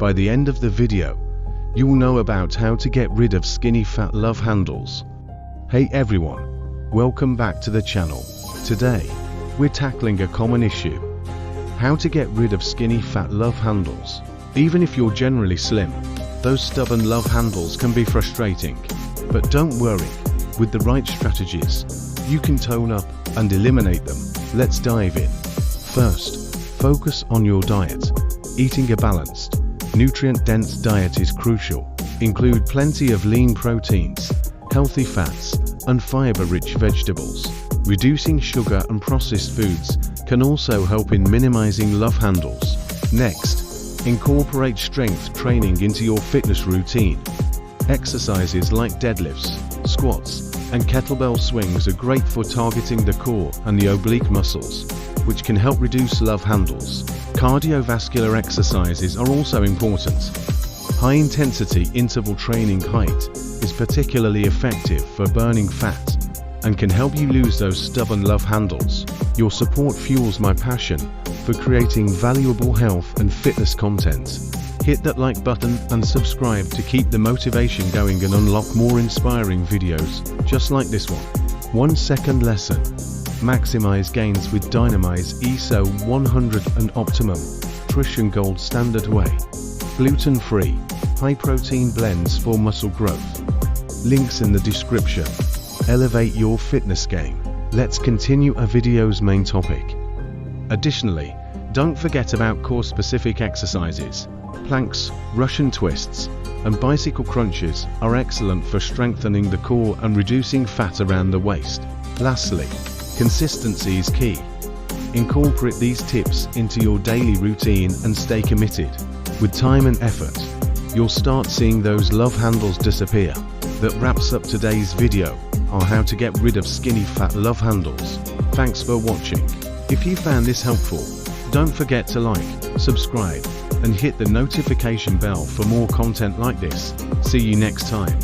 By the end of the video, you will know about how to get rid of skinny fat love handles. Hey everyone, welcome back to the channel. Today, we're tackling a common issue: how to get rid of skinny fat love handles. Even if you're generally slim, those stubborn love handles can be frustrating. But don't worry, with the right strategies, you can tone up and eliminate them. Let's dive in. First, focus on your diet. Eating a balanced, nutrient-dense diet is crucial. Include plenty of lean proteins, healthy fats, and fiber-rich vegetables. Reducing sugar and processed foods can also help in minimizing love handles. Next, incorporate strength training into your fitness routine. Exercises like deadlifts, squats, and kettlebell swings are great for targeting the core and the oblique muscles, which can help reduce love handles. Cardiovascular exercises are also important. High-intensity interval training height is particularly effective for burning fat and can help you lose those stubborn love handles. Your support fuels my passion for creating valuable health and fitness content. Hit that like button and subscribe to keep the motivation going and unlock more inspiring videos just like this one. 1 second lesson. Maximize gains with Dymatize ISO 100 and Optimum Nutrition Gold Standard Whey. Gluten-free, high-protein blends for muscle growth. Links in the description. Elevate your fitness game. Let's continue our video's main topic. Additionally, don't forget about core-specific exercises. Planks, Russian twists, and bicycle crunches are excellent for strengthening the core and reducing fat around the waist. Lastly, consistency is key. Incorporate these tips into your daily routine and stay committed. With time and effort, you'll start seeing those love handles disappear. That wraps up today's video on how to get rid of skinny fat love handles. Thanks for watching. If you found this helpful, don't forget to like, subscribe, and hit the notification bell for more content like this. See you next time.